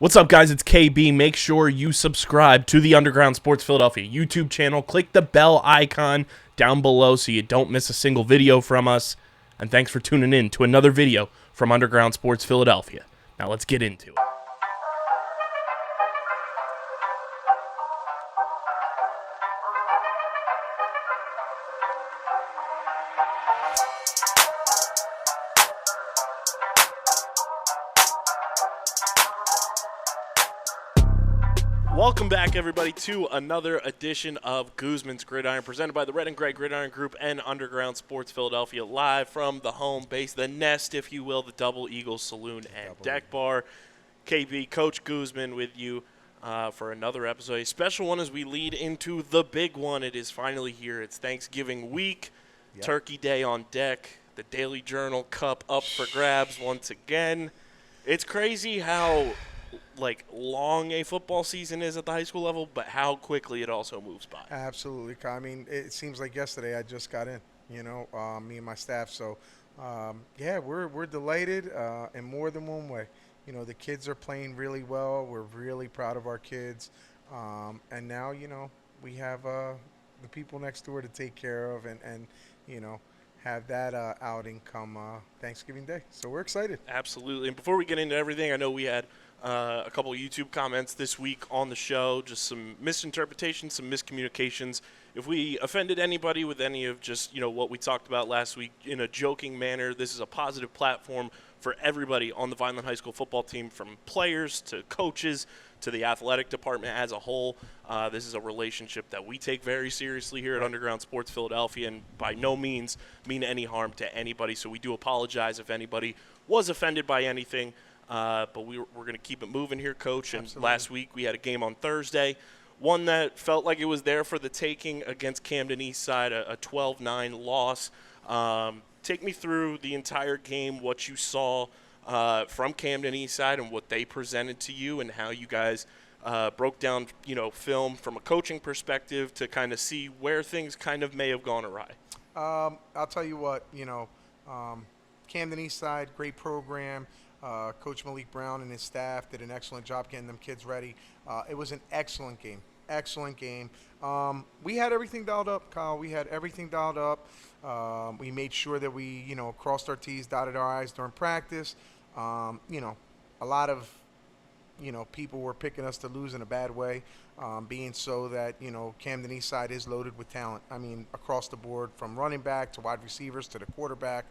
What's up, guys? It's KB. Make sure you subscribe to the Underground Sports Philadelphia YouTube channel. Click the bell icon down below so you don't miss a single video from us. And thanks for tuning in to another video from Underground Sports Philadelphia. Now let's get into it. Welcome back, everybody, to another edition of Guzman's Gridiron, presented by the Red and Gray Gridiron Group and Underground Sports Philadelphia, live from the home base, the nest, if you will, the Double Eagle Saloon and Deck Bar. KB, Coach Guzman with you for another episode, a special one as we lead into the big one. It is finally here. It's Thanksgiving week, Turkey Day on deck, the Daily Journal Cup up for grabs once again. It's crazy how long a football season is at the high school level, but how quickly it also moves by. Absolutely. I mean, it seems like yesterday I just got in, me and my staff. So, we're delighted in more than one way. The kids are playing really well. We're really proud of our kids. And now, we have the people next door to take care of and have that outing come Thanksgiving Day. So we're excited. Absolutely. And before we get into everything, I know we had a couple of YouTube comments this week on the show, just some misinterpretations, some miscommunications. If we offended anybody with any of just, what we talked about last week in a joking manner, this is a positive platform for everybody on the Vineland High School football team, from players to coaches to the athletic department as a whole. This is a relationship that we take very seriously here at Underground Sports Philadelphia, and by no means mean any harm to anybody. So we do apologize if anybody was offended by anything. But we're going to keep it moving here, Coach. And Absolutely. Last week we had a game on Thursday, one that felt like it was there for the taking against Camden Eastside, a 12-9 loss. Take me through the entire game, what you saw from Camden Eastside and what they presented to you, and how you guys broke down, film from a coaching perspective to kind of see where things kind of may have gone awry. I'll tell you what, Camden Eastside, great program. Coach Malik Brown and his staff did an excellent job getting them kids ready. It was an excellent game. Excellent game. We had everything dialed up, Kyle. We had everything dialed up. We made sure that we, crossed our T's, dotted our I's during practice. A lot of, people were picking us to lose in a bad way, being so that, Camden Eastside is loaded with talent. I mean, across the board, from running back to wide receivers to the quarterback.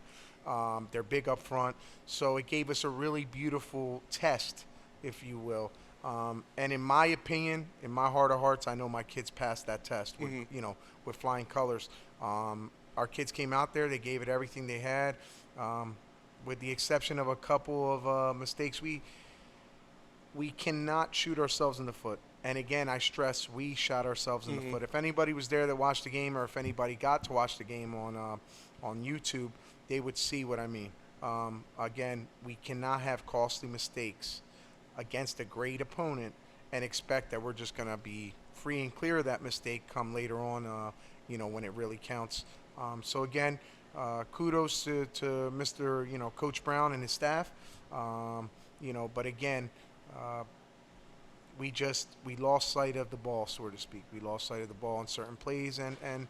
They're big up front. So it gave us a really beautiful test, if you will. And in my opinion, in my heart of hearts, I know my kids passed that test with, with flying colors. Our kids came out there. They gave it everything they had. With the exception of a couple of mistakes, we cannot shoot ourselves in the foot. And again, I stress, we shot ourselves in the foot. If anybody was there that watched the game, or if anybody got to watch the game on YouTube, they would see what I mean. Again, we cannot have costly mistakes against a great opponent and expect that we're just going to be free and clear of that mistake come later on, when it really counts. So again, kudos to Mr. Coach Brown and his staff. But again, we lost sight of the ball, so to speak. We lost sight of the ball in certain plays, and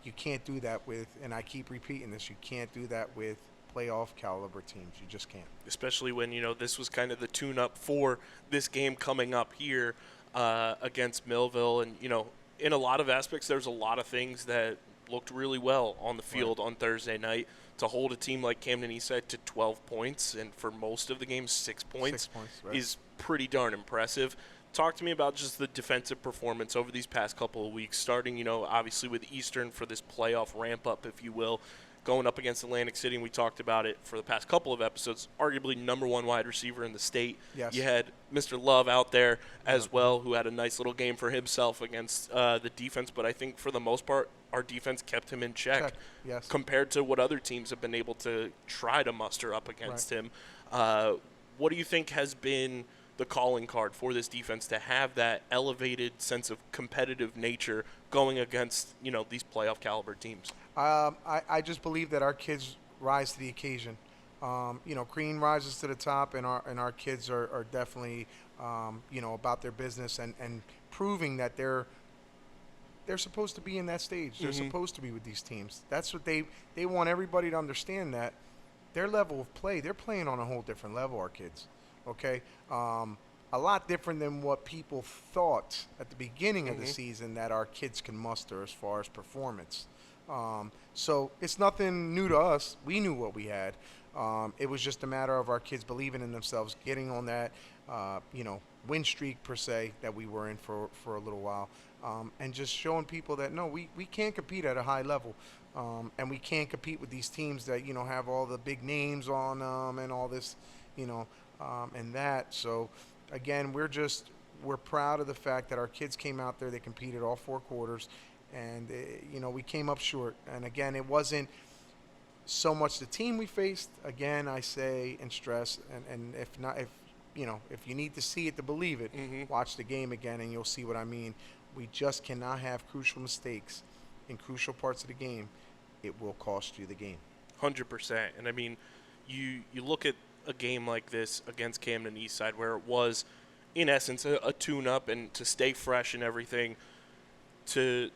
you can't do that with, and I keep repeating this, you can't do that with playoff caliber teams. You just can't. Especially when, this was kind of the tune-up for this game coming up here against Millville. And, in a lot of aspects, there's a lot of things that looked really well on the field on Thursday night. To hold a team like Camden Eastside to 12 points, and for most of the game 6 points, is pretty darn impressive. Talk to me about just the defensive performance over these past couple of weeks, starting, obviously with Eastern for this playoff ramp-up, if you will, going up against Atlantic City, and we talked about it for the past couple of episodes, arguably number one wide receiver in the state. Yes. You had Mr. Love out there as well, who had a nice little game for himself against the defense, but I think for the most part, our defense kept him in check. Yes. Compared to what other teams have been able to try to muster up against him. What do you think has been the calling card for this defense to have that elevated sense of competitive nature going against, these playoff caliber teams? I just believe that our kids rise to the occasion. Crean rises to the top, and our kids are definitely about their business and proving that they're supposed to be in that stage. They're supposed to be with these teams. That's what they want everybody to understand, that their level of play, they're playing on a whole different level, our kids. Okay? A lot different than what people thought at the beginning of the season that our kids can muster as far as performance. So it's nothing new to us. We knew what we had. It was just a matter of our kids believing in themselves, getting on that, win streak per se that we were in for a little while, and just showing people that no, we can compete at a high level, and we can compete with these teams that have all the big names on them and all this, and that. So again, we're proud of the fact that our kids came out there. They competed all 4 quarters, and we came up short. And again, it wasn't so much the team we faced. Again, I say and stress, and if not, if you need to see it to believe it, watch the game again and you'll see what I mean. We just cannot have crucial mistakes in crucial parts of the game. It will cost you the game. 100%. And I mean, you look at a game like this against Camden Eastside, where it was, in essence, a tune-up, and to stay fresh and everything, to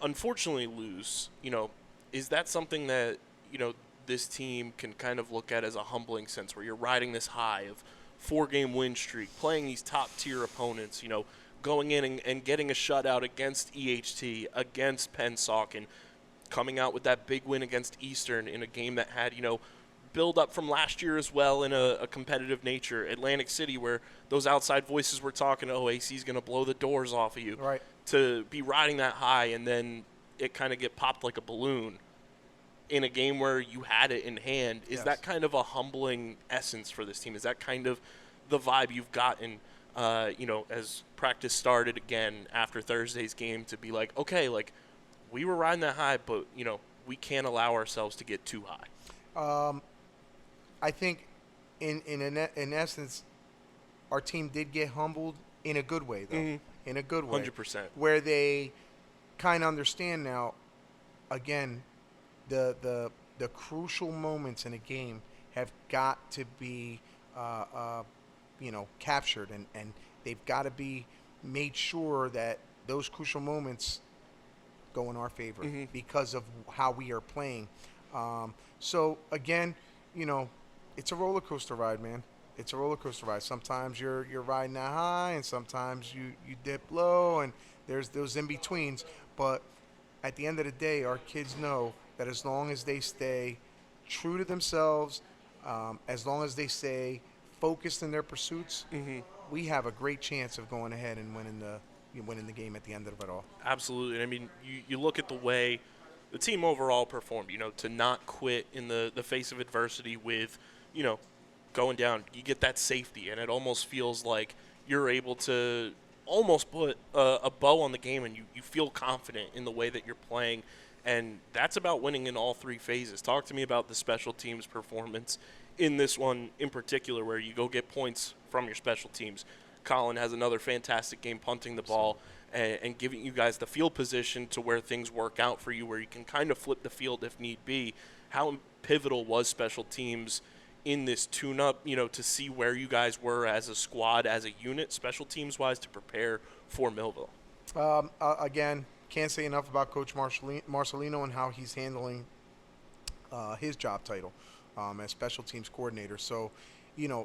unfortunately lose, is that something that, this team can kind of look at as a humbling sense, where you're riding this high of 4-game win streak, playing these top-tier opponents, going in and getting a shutout against EHT, against Pennsauken, coming out with that big win against Eastern in a game that had, build up from last year as well in a competitive nature. Atlantic City, where those outside voices were talking, AC's going to blow the doors off of you. Right. To be riding that high and then it kind of get popped like a balloon in a game where you had it in hand, is that kind of a humbling essence for this team? Is that kind of the vibe you've gotten, as practice started again after Thursday's game, to be like, okay, like, we were riding that high, but, we can't allow ourselves to get too high? I think in essence, our team did get humbled in a good way, though. In a good way. 100%. Where they kind of understand now, again, the crucial moments in a game have got to be, captured, and they've got to be made sure that those crucial moments go in our favor because of how we are playing. So, again, it's a roller coaster ride, man. It's a roller coaster ride. Sometimes you're riding that high, and sometimes you dip low, and there's those in betweens. But at the end of the day, our kids know that as long as they stay true to themselves, as long as they stay focused in their pursuits, we have a great chance of going ahead and winning the game at the end of it all. Absolutely. I mean, you look at the way the team overall performed, to not quit in the face of adversity with, going down. You get that safety, and it almost feels like you're able to almost put a bow on the game, and you feel confident in the way that you're playing. And that's about winning in all 3 phases. Talk to me about the special teams performance in this one in particular, where you go get points from your special teams. Colin has another fantastic game punting the ball and giving you guys the field position to where things work out for you, where you can kind of flip the field if need be. How pivotal was special teams in this tune-up, to see where you guys were as a squad, as a unit, special teams-wise, to prepare for Millville? Again, can't say enough about Coach Marcelino and how he's handling his job title as special teams coordinator. So,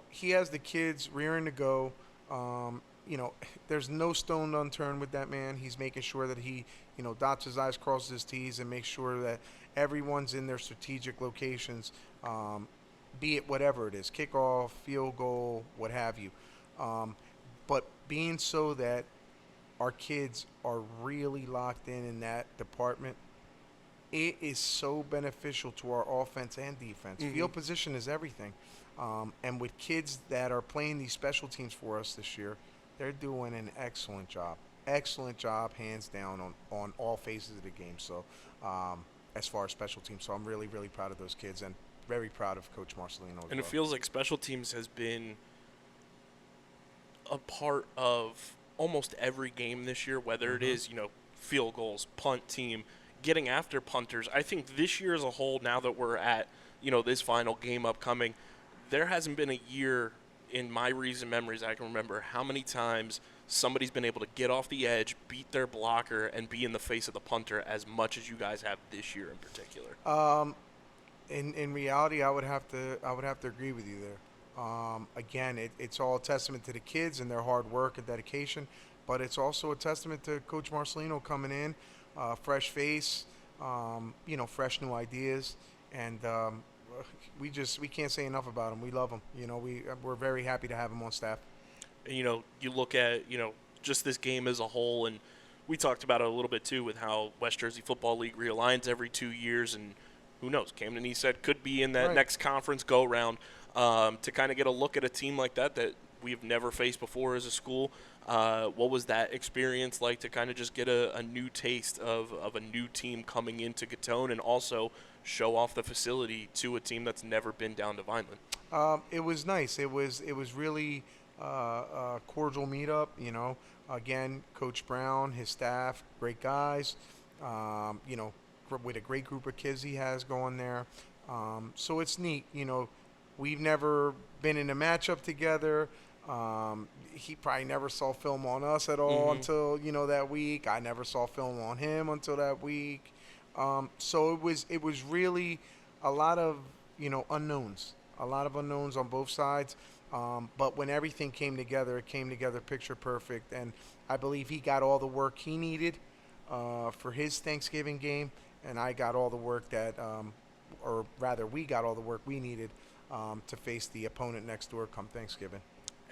he has the kids rearing to go. There's no stone unturned with that man. He's making sure that he, dots his I's, crosses his T's, and makes sure that everyone's in their strategic locations, be it whatever it is, kickoff, field goal, what have you. But being so that our kids are really locked in that department, it is so beneficial to our offense and defense. Field position is everything. And with kids that are playing these special teams for us this year, they're doing an excellent job. Excellent job, hands down, on all phases of the game. So as far as special teams. So I'm really, really proud of those kids and very proud of Coach Marcelino. And it feels like special teams has been a part of almost every game this year, whether it is, field goals, punt team, getting after punters. I think this year as a whole, now that we're at, this final game upcoming, there hasn't been a year in my recent memories, I can remember how many times somebody's been able to get off the edge, beat their blocker, and be in the face of the punter as much as you guys have this year in particular. In reality, I would have to agree with you there. Again, it's all a testament to the kids and their hard work and dedication, but it's also a testament to Coach Marcelino coming in, fresh face, fresh new ideas, and we can't say enough about him. We love him. We're very happy to have him on staff. And, you look at, just this game as a whole, and we talked about it a little bit too with how West Jersey Football League realigns every 2 years, and who knows, Camden Eastside could be in that Right. next conference go-round. To kind of get a look at a team like that we've never faced before as a school. What was that experience like to kind of just get a new taste of a new team coming into Gittone and also show off the facility to a team that's never been down to Vineland? It was nice. It was really a cordial meetup. Again, Coach Brown, his staff, great guys. With a great group of kids he has going there. So it's neat. We've never been in a matchup together. He probably never saw film on us at all until that week. I never saw film on him until that week. So it was really a lot of unknowns, on both sides. But when everything came together, it came together picture perfect, and I believe he got all the work he needed for his Thanksgiving game, and I got all the work or rather, we got all the work we needed to face the opponent next door come Thanksgiving.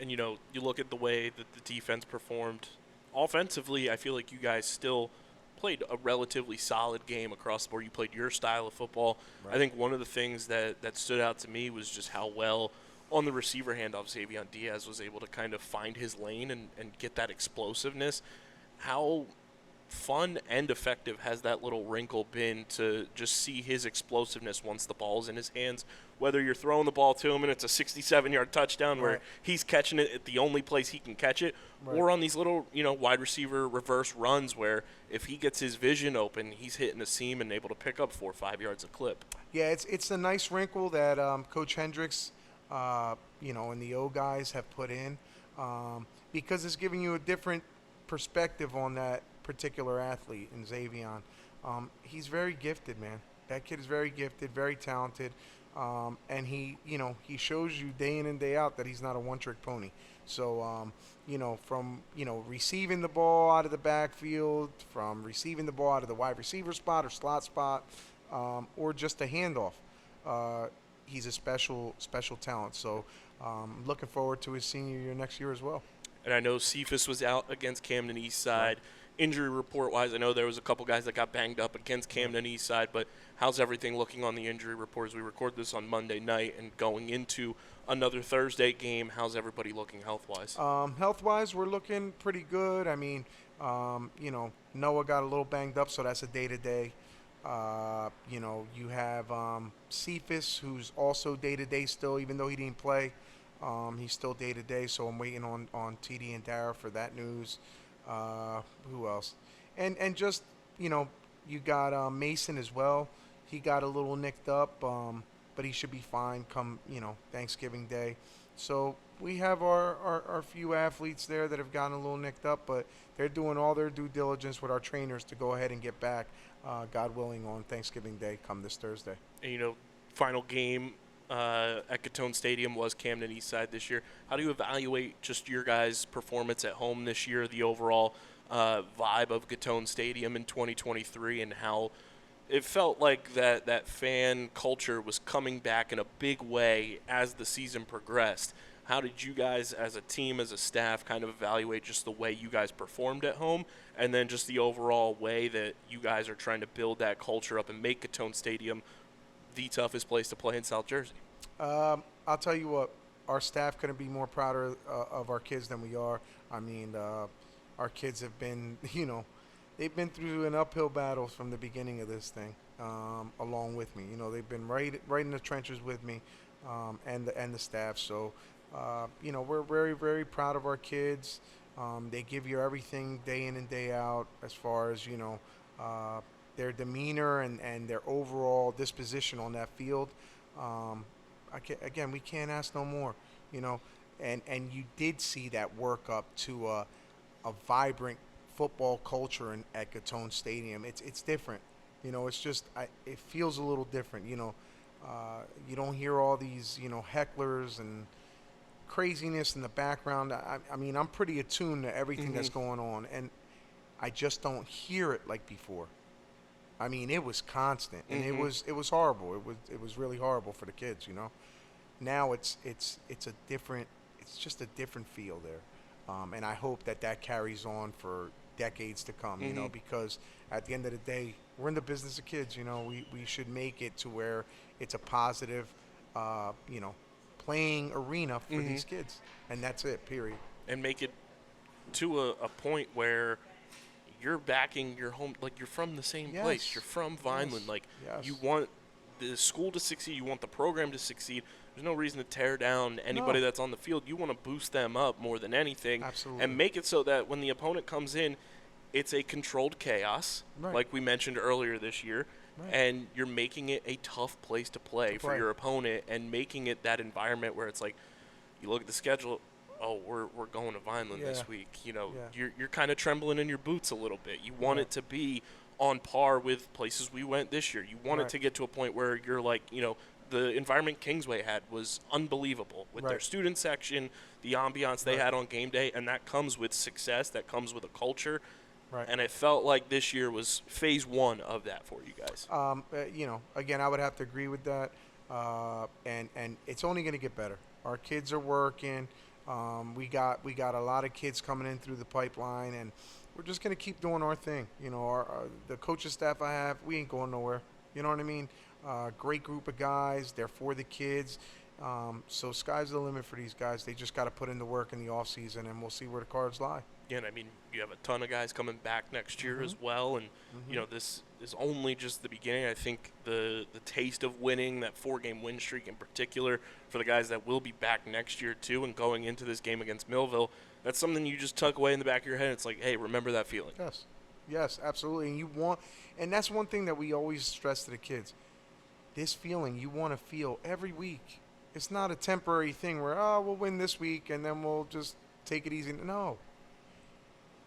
And, you look at the way that the defense performed offensively, I feel like you guys still played a relatively solid game across the board. You played your style of football. Right. I think one of the things that stood out to me was just how well on the receiver handoff Xavier Diaz was able to kind of find his lane and get that explosiveness. How fun and effective has that little wrinkle been to just see his explosiveness once the ball's in his hands, whether you're throwing the ball to him and it's a 67-yard touchdown where Right. he's catching it at the only place he can catch it, Right. or on these little, wide receiver reverse runs where if he gets his vision open, he's hitting the seam and able to pick up 4 or 5 yards a clip. Yeah, it's a nice wrinkle that Coach Hendricks, and the O guys have put in, because it's giving you a different perspective on that particular athlete in Xavier. He's very gifted, man. That kid is very gifted, very talented, and he shows you day in and day out that he's not a one-trick pony. So, from receiving the ball out of the backfield, from receiving the ball out of the wide receiver spot or slot spot, or just a handoff, he's a special talent. So, looking forward to his senior year next year as well. And I know Cephas was out against Camden Eastside. Injury report-wise, I know there was a couple guys that got banged up against Camden Eastside, but how's everything looking on the injury report as we record this on Monday night and going into another Thursday game? How's everybody looking health-wise? Health-wise, we're looking pretty good. I mean, Noah got a little banged up, so that's a day-to-day. You have Cephas, who's also day-to-day still, even though he didn't play. He's still day-to-day, so I'm waiting on TD and Dara for that news. Who else? And just, you got Mason as well. He got a little nicked up, but he should be fine come, Thanksgiving Day. So we have our few athletes there that have gotten a little nicked up, but they're doing all their due diligence with our trainers to go ahead and get back, God willing, on Thanksgiving Day come this Thursday. And, final game at Gittone Stadium was Camden Eastside this year. How do you evaluate just your guys' performance at home this year, the overall vibe of Gittone Stadium in 2023, and how it felt like that fan culture was coming back in a big way as the season progressed? How did you guys as a team, as a staff, kind of evaluate just the way you guys performed at home and then just the overall way that you guys are trying to build that culture up and make Gittone Stadium the toughest place to play in South Jersey? I'll tell you what, our staff couldn't be more prouder of our kids than we are. I mean, our kids have been, they've been through an uphill battle from the beginning of this thing, along with me. They've been right in the trenches with me, and the staff. So, we're very, very proud of our kids. They give you everything day in and day out as far as, their demeanor and their overall disposition on that field. Again, we can't ask no more. and you did see that work up to a vibrant football culture at Gittone Stadium. It's different. It's just it feels a little different. You don't hear all these hecklers and craziness in the background. I mean, I'm pretty attuned to everything that's going on, and I just don't hear it like before. I mean, it was constant, and it was horrible. It was really horrible for the kids. Now it's just a different feel there, and I hope that carries on for decades to come. Because at the end of the day, we're in the business of kids. We should make it to where it's a positive, playing arena for these kids, and that's it. Period. And make it to a point where you're backing your home, like you're from the same place. You're from Vineland. You want the school to succeed. You want the program to succeed. There's no reason to tear down anybody that's on the field. You want to boost them up more than anything. Absolutely. And make it so that when the opponent comes in, it's a controlled chaos, like we mentioned earlier this year. And you're making it a tough place to play for your opponent, and making it that environment where it's like, you look at the schedule, oh, we're going to Vineland this week. You're kind of trembling in your boots a little bit. You want it to be on par with places we went this year. You want it to get to a point where you're like, the environment Kingsway had was unbelievable with their student section, the ambiance they had on game day, and that comes with success. That comes with a culture. And it felt like this year was phase one of that for you guys. Again, I would have to agree with that. And it's only going to get better. Our kids are working. We got a lot of kids coming in through the pipeline, and we're just going to keep doing our thing. The coaching staff I have, we ain't going nowhere. You know what I mean? Great group of guys. They're for the kids. So sky's the limit for these guys. They just got to put in the work in the off season, and we'll see where the cards lie. Yeah, and I mean, you have a ton of guys coming back next year as well, and this is only just the beginning. I think the taste of winning, that 4-game win streak in particular, for the guys that will be back next year too, and going into this game against Millville, that's something you just tuck away in the back of your head. It's like, hey, remember that feeling. Yes, absolutely. And that's one thing that we always stress to the kids. This feeling you want to feel every week. It's not a temporary thing where, we'll win this week and then we'll just take it easy. No.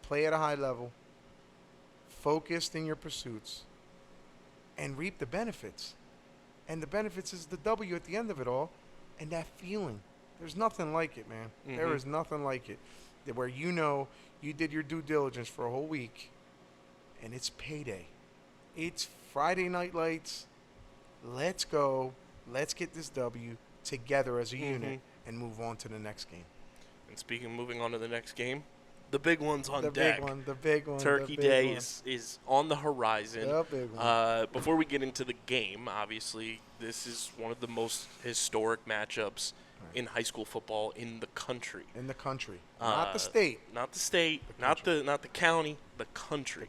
Play at a high level, focused in your pursuits, and reap the benefits. And the benefits is the W at the end of it all, and that feeling. There's nothing like it, man. There is nothing like it. Where you did your due diligence for a whole week, and it's payday. It's Friday night lights. Let's go. Let's get this W together as a unit and move on to the next game. And speaking of moving on to the next game, the big one's on deck. The big one. Turkey Day is on the horizon. The big one. Before we get into the game, obviously, this is one of the most historic matchups in high school football in the country. Not the state. Not the state. Not the county. The country.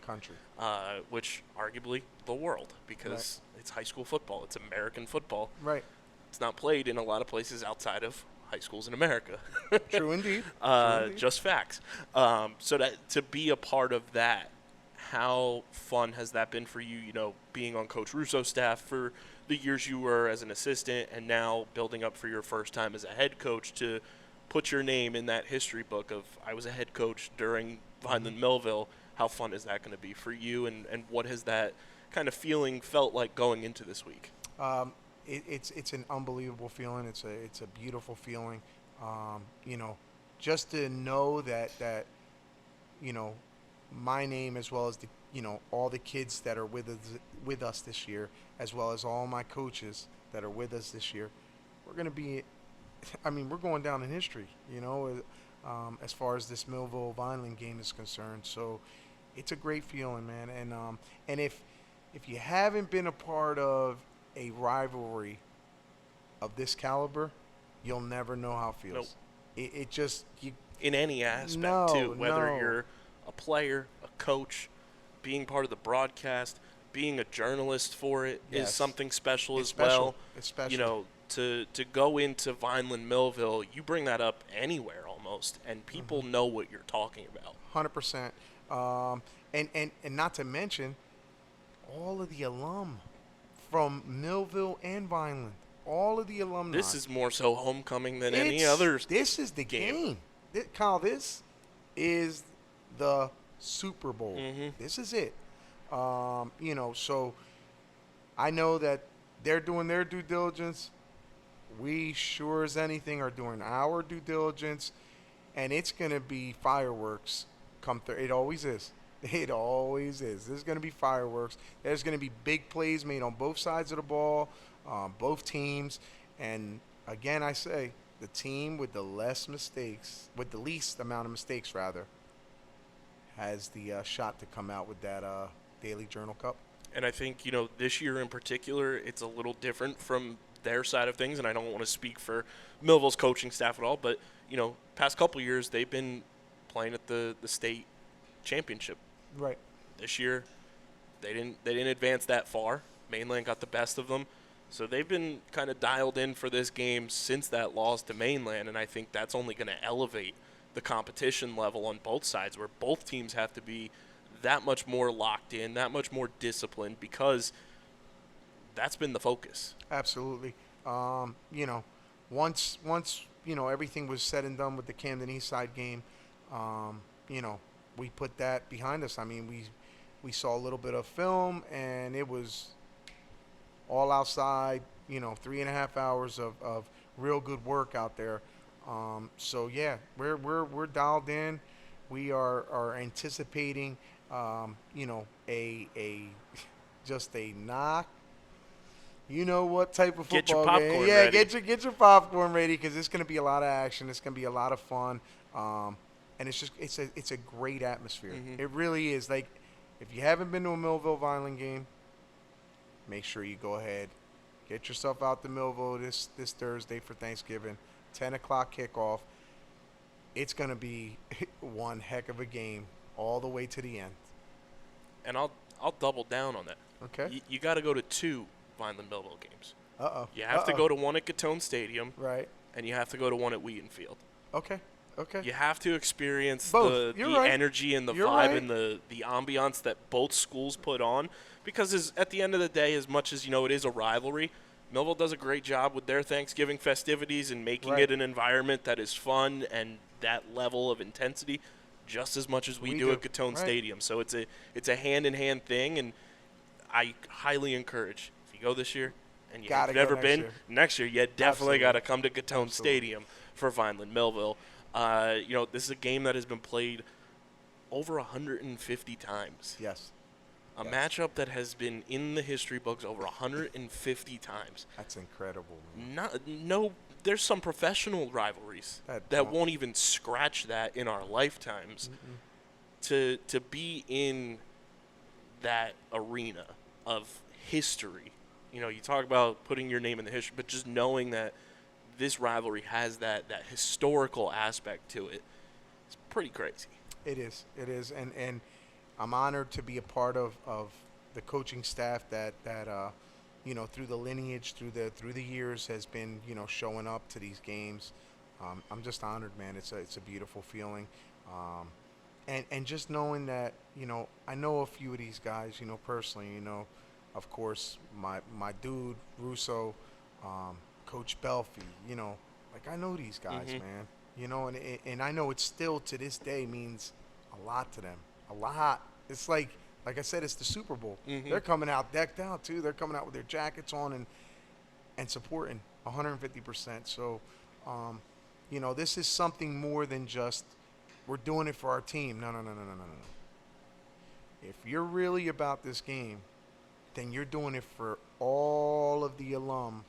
Which arguably the world, because it's high school football. It's American football. Right. It's not played in a lot of places outside of high schools in America. True indeed. Just facts. So to be a part of that, how fun has that been for you, being on Coach Russo's staff for the years you were as an assistant, and now building up for your first time as a head coach, to put your name in that history book of, I was a head coach during Vineland and Millville. How fun is that going to be for you, and what has that kind of feeling felt like going into this week? It's an unbelievable feeling. It's a beautiful feeling. Just to know that my name, as well as all the kids that are with us this year, as well as all my coaches that are with us this year, we're going to be. We're going down in history. As far as this Millville Vineland game is concerned. So it's a great feeling, man. And if you haven't been a part of a rivalry of this caliber, you'll never know how it feels. Nope. In any aspect too, whether you're a player, a coach, being part of the broadcast, being a journalist for it is something special as well. It's special. To go into Vineland Millville, you bring that up anywhere almost, and people know what you're talking about. 100%. And not to mention all of the alum from Millville and Vineland. All of the alumni. This is more so homecoming than any other. This is the game. Kyle, this is the Super Bowl. This is it. So I know that they're doing their due diligence. We sure as anything are doing our due diligence, and it's going to be fireworks come through. It always is. It always is. There's going to be fireworks. There's going to be big plays made on both sides of the ball, both teams. And again, I say the team with the least amount of mistakes, rather, has the shot to come out with that Daily Journal Cup. And I think, this year in particular, it's a little different from their side of things. And I don't want to speak for Millville's coaching staff at all, but, past couple years, they've been playing at the state championship. Right. This year, they didn't advance that far. Mainland got the best of them. So they've been kind of dialed in for this game since that loss to Mainland, and I think that's only going to elevate the competition level on both sides, where both teams have to be that much more locked in, that much more disciplined, because that's been the focus. Absolutely. Once everything was said and done with the Camden Eastside game, we put that behind us. I mean, we saw a little bit of film, and it was all outside, 3.5 hours of real good work out there. So yeah, we're dialed in. We are anticipating, just a knock. You know what type of football get your popcorn game? Yeah, ready. get your popcorn ready, because it's going to be a lot of action. It's going to be a lot of fun. And it's a great atmosphere. It really is. Like, if you haven't been to a Millville Vineland game, make sure you go ahead, get yourself out to Millville this Thursday for Thanksgiving, 10 o'clock kickoff. It's going to be one heck of a game all the way to the end. And I'll double down on that. Okay. You got to go to 2 Vineland Millville games. You have Uh-oh. to go to one at Gittone Stadium. Right. And you have to go to one at Wheaton Field. Okay. You have to experience Both. the Right. energy and the You're vibe right. and the ambiance that both schools put on. Because at the end of the day, as much as, it is a rivalry, Millville does a great job with their Thanksgiving festivities and making it an environment that is fun and that level of intensity just as much as we do at Gittone Stadium. So it's a hand-in-hand thing, and I highly encourage, if you go this year and you've never been, next year you definitely got to come to Gittone Stadium for Vineland Millville. This is a game that has been played over 150 times. Yes. A matchup that has been in the history books over 150 times. That's incredible, man. There's some professional rivalries that won't even scratch that in our lifetimes. To be in that arena of history, you talk about putting your name in the history, but just knowing that this rivalry has that historical aspect to it, it's pretty crazy. It is, and I'm honored to be a part of the coaching staff that through the lineage, through the years, has been showing up to these games. I'm just honored, man. It's a beautiful feeling, and just knowing that I know a few of these guys personally. Of course, my dude Russo, Coach Belfi. I know these guys, man. And I know it still to this day means a lot to them. A lot. It's like I said, it's the Super Bowl. They're coming out decked out too. They're coming out with their jackets on and supporting 150%. So, this is something more than just we're doing it for our team. No. If you're really about this game, then you're doing it for all of the alum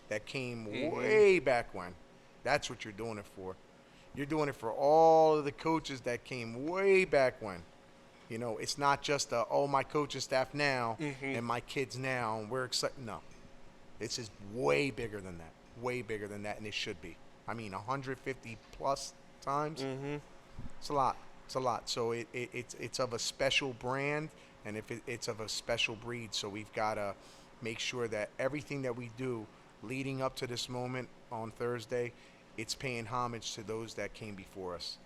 that came way back when. That's what you're doing it for. You're doing it for all of the coaches that came way back when. It's not just my coaching staff now and my kids now, and we're excited. No. This is way bigger than that. Way bigger than that, and it should be. I mean, 150 plus times. It's a lot. It's a lot. So it's of a special brand, and it's of a special breed. So we've got to make sure that everything that we do leading up to this moment on Thursday, it's paying homage to those that came before us.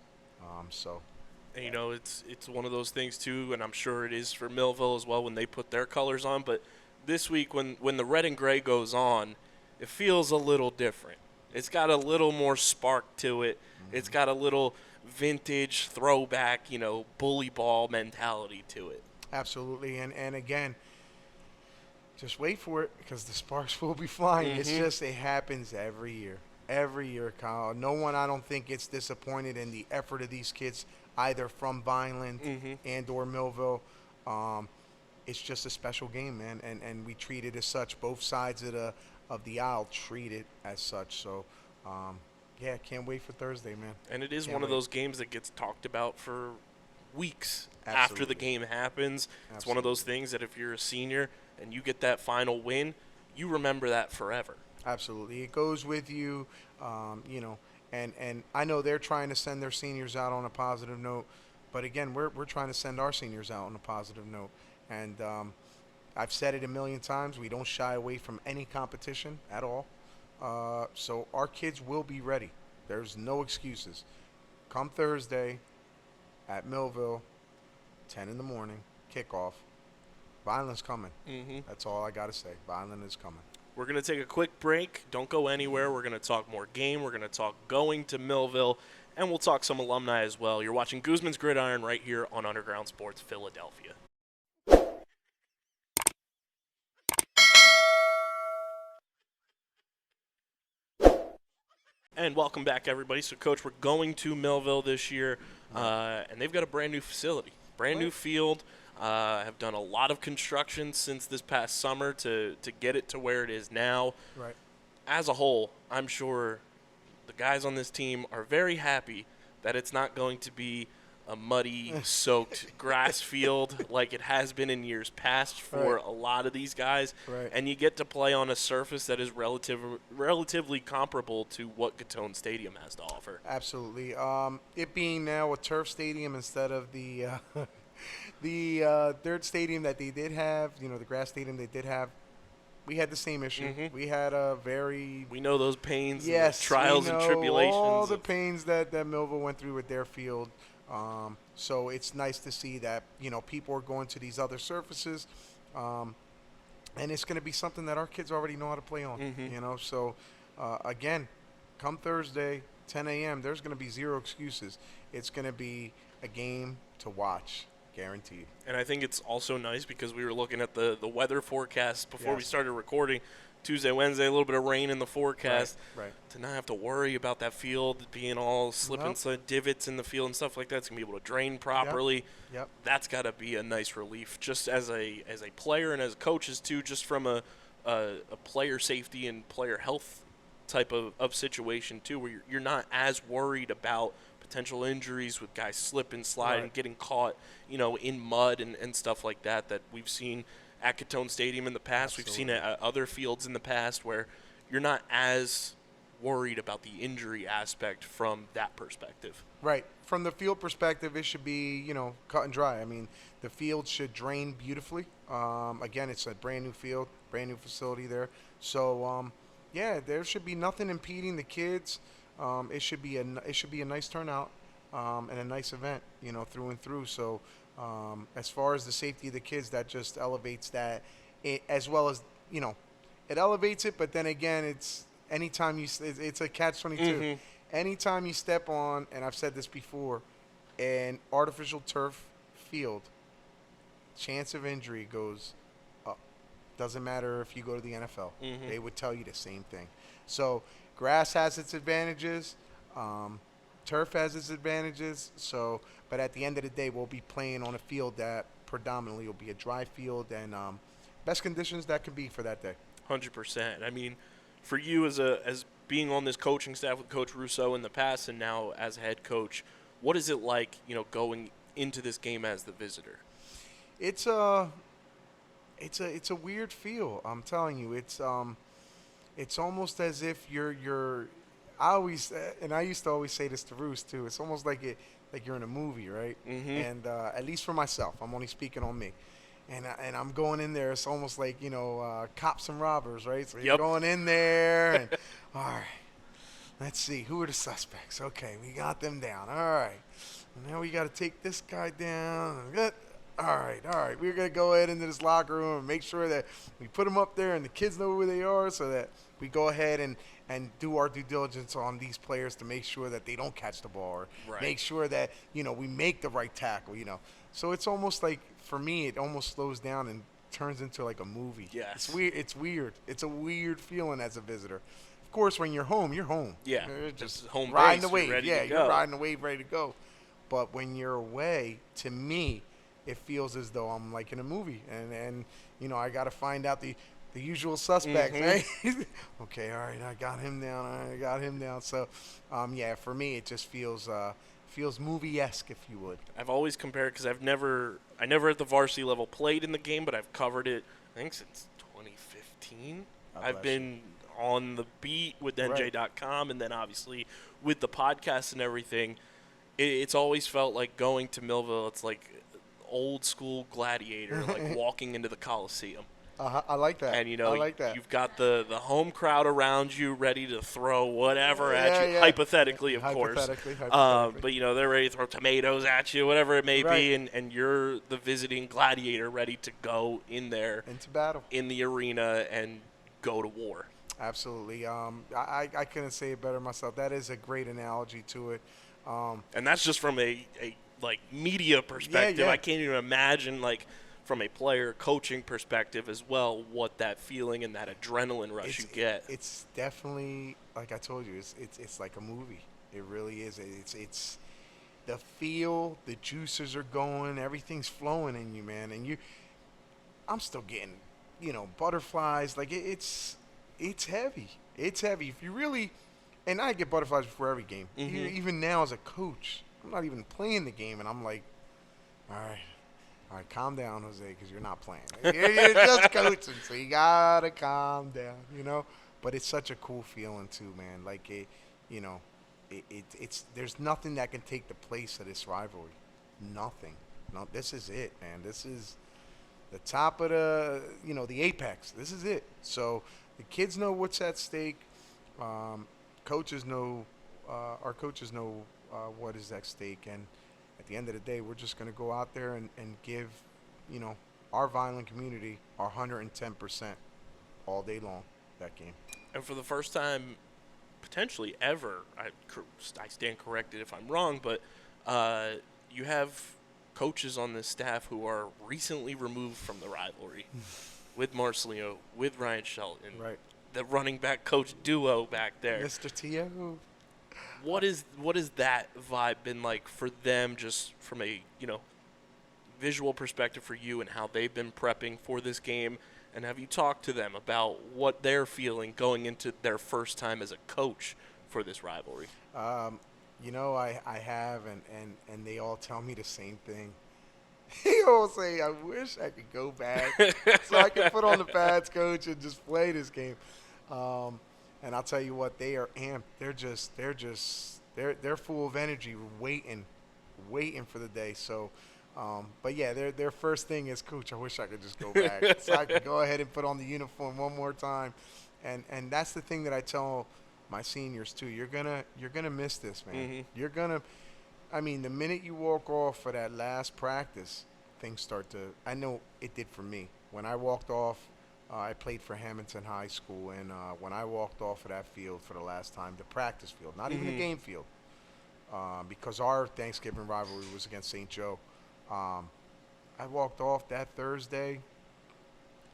And, it's one of those things, too, and I'm sure it is for Millville as well when they put their colors on. But this week, when the red and gray goes on, it feels a little different. It's got a little more spark to it. It's got a little vintage throwback, bully ball mentality to it. Absolutely. And again, just wait for it because the sparks will be flying. It's just, it happens every year. Every year, Kyle. No one, I don't think, gets disappointed in the effort of these kids, either from Vineland and or Millville. It's just a special game, man, and we treat it as such. Both sides of the aisle treat it as such. So, yeah, can't wait for Thursday, man. And it is Can't one of wait. those games that gets talked about for weeks after Absolutely. the game happens. It's Absolutely. one of those things that if you're a senior and you get that final win, you remember that forever. Absolutely. It goes with you, and I know they're trying to send their seniors out on a positive note, but again, we're trying to send our seniors out on a positive note. And I've said it a million times, we don't shy away from any competition at all. So our kids will be ready. There's no excuses. Come Thursday at Millville, 10 in the morning, kickoff. Vineland's coming. That's all I got to say. Vineland is coming. We're going to take a quick break. Don't go anywhere. We're going to talk more game. We're going to talk going to Millville, and we'll talk some alumni as well. You're watching Guzman's Gridiron right here on Underground Sports Philadelphia. And welcome back, everybody. So, Coach, we're going to Millville this year, and they've got a brand new facility, brand new field. Have done a lot of construction since this past summer to get it to where it is now. Right. As a whole, I'm sure the guys on this team are very happy that it's not going to be a muddy, soaked grass field like it has been in years past for a lot of these guys. Right. And you get to play on a surface that is relatively comparable to what Gittone Stadium has to offer. Absolutely. It being now a turf stadium instead of the dirt stadium that they did have, the grass stadium they did have, we had the same issue. We had a very... We know those pains, yes, and trials and tribulations. all the pains that Millville went through with their field. So it's nice to see that, people are going to these other surfaces. And it's going to be something that our kids already know how to play on, So, again, come Thursday, 10 a.m., there's going to be zero excuses. It's going to be a game to watch. Guaranteed. And I think it's also nice because we were looking at the weather forecast before we started recording. Tuesday, Wednesday, a little bit of rain in the forecast. Right. To not have to worry about that field being all slip and slide, divots in the field and stuff like that. It's going to be able to drain properly. Yep. That's got to be a nice relief just as a player and as coaches too, just from a player safety and player health type of situation too, where you're not as worried about potential injuries with guys slip and slide and getting caught, in mud and stuff like that we've seen at Gittone Stadium in the past. Absolutely. We've seen it at other fields in the past where you're not as worried about the injury aspect from that perspective. Right. From the field perspective, it should be, cut and dry. I mean, the field should drain beautifully. Again, it's a brand new field, brand new facility there. So, there should be nothing impeding the kids. It should be a nice turnout and a nice event, through and through. So, as far as the safety of the kids, that just elevates that, as well as it elevates it. But then again, it's anytime it's a catch-22. Anytime you step on, and I've said this before, an artificial turf field, chance of injury goes up. Doesn't matter if you go to the NFL. They would tell you the same thing. So grass has its advantages. Turf has its advantages. So, but at the end of the day, we'll be playing on a field that predominantly will be a dry field and best conditions that could be for that day. 100%. I mean, for you as being on this coaching staff with Coach Russo in the past and now as head coach, what is it like, going into this game as the visitor? It's a weird feel. I'm telling you, it's almost as if you're. I used to always say this to Roos too. It's almost like you're in a movie, right? And at least for myself, I'm only speaking on me. And I'm going in there. It's almost like cops and robbers, right? So you're going in there, and all right, let's see who are the suspects. Okay, we got them down. All right, and now we got to take this guy down. all right, we're going to go ahead into this locker room and make sure that we put them up there and the kids know who they are so that we go ahead and do our due diligence on these players to make sure that they don't catch the ball or Right. make sure that, we make the right tackle, So it's almost like, for me, it almost slows down and turns into like a movie. Yes. It's weird. It's a weird feeling as a visitor. Of course, when you're home, you're home. Yeah, You're just home riding base, the wave. you're ready Yeah, to go. you're riding the wave, ready to go. But when you're away, to me, it feels as though I'm like in a movie, and I got to find out the usual suspects. Right? Okay, all right, I got him down. So, yeah, for me, it just feels movie-esque, if you would. I've always compared because I never at the varsity level played in the game, but I've covered it, I think, since 2015. I've been on the beat with NJ.com and then obviously with the podcast and everything. It's always felt like going to Millville. It's like old school Gladiator, like walking into the Coliseum. I like that. And, I like that. you've got the home crowd around you ready to throw whatever at you, Yeah. hypothetically, of course. Hypothetically. But, they're ready to throw tomatoes at you, whatever it may be, Right. and you're the visiting gladiator ready to go in there Into battle. in the arena and go to war. Absolutely. I couldn't say it better myself. That is a great analogy to it. And that's just from a like media perspective. Yeah. I can't even imagine, like, from a player coaching perspective as well, what that feeling and that adrenaline rush you get. It's definitely, like I told you, it's like a movie. It really is. It's the feel, the juices are going, everything's flowing in you, man. And I'm still getting, butterflies. Like it's heavy. It's heavy. If you really, and I get butterflies before every game. Even now as a coach, I'm not even playing the game, and I'm like, all right, calm down, Jose, because you're not playing. You're just coaching, so you gotta calm down, But it's such a cool feeling too, man. Like it's there's nothing that can take the place of this rivalry. Nothing. No, this is it, man. This is the top of the apex. This is it. So the kids know what's at stake. Coaches know, our coaches know what is at stake, and at the end of the day, we're just going to go out there and give, our Vineland community our 110% all day long that game. And for the first time, potentially ever, I stand corrected if I'm wrong, but you have coaches on this staff who are recently removed from the rivalry with Marcelino, with Ryan Shelton, Right. the running back coach duo back there. Mr. T.O. What is that vibe been like for them, just from a visual perspective for you, and how they've been prepping for this game? And have you talked to them about what they're feeling going into their first time as a coach for this rivalry? I have, and they all tell me the same thing. They all say, I wish I could go back so I could put on the pads, coach, and just play this game. And I'll tell you what, they are amped. They're full of energy, waiting for the day. So, but yeah, their first thing is, Coach, I wish I could just go back so I could go ahead and put on the uniform one more time. And that's the thing that I tell my seniors too. You're gonna miss this, man. You're gonna. I mean, the minute you walk off for that last practice, things start to. I know it did for me when I walked off. I played for Hamilton High School, and when I walked off of that field for the last time, the practice field, not even the game field, because our Thanksgiving rivalry was against St. Joe. I walked off that Thursday,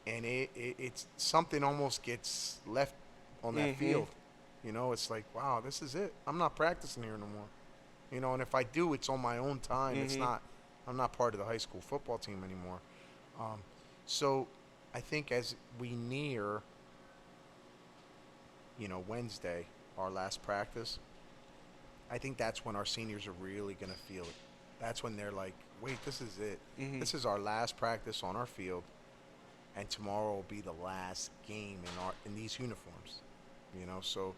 and it's something almost gets left on that field. It's like, wow, this is it. I'm not practicing here no more. And if I do, it's on my own time. It's not. I'm not part of the high school football team anymore. So I think as we near, Wednesday, our last practice, I think that's when our seniors are really going to feel it. That's when they're like, wait, this is it. This is our last practice on our field, and tomorrow will be the last game in these uniforms. So,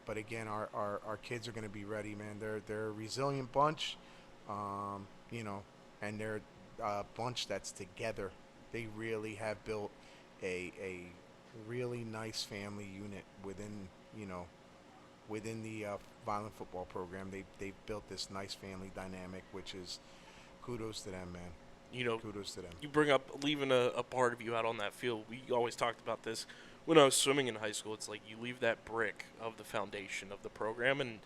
but again, our kids are going to be ready, man. They're a resilient bunch, and they're a bunch that's together. They really have built a really nice family unit within the Vineland football program. They've built this nice family dynamic, which is kudos to them, man. kudos to them. You bring up leaving a part of you out on that field. We always talked about this when I was swimming in high school. It's like you leave that brick of the foundation of the program, and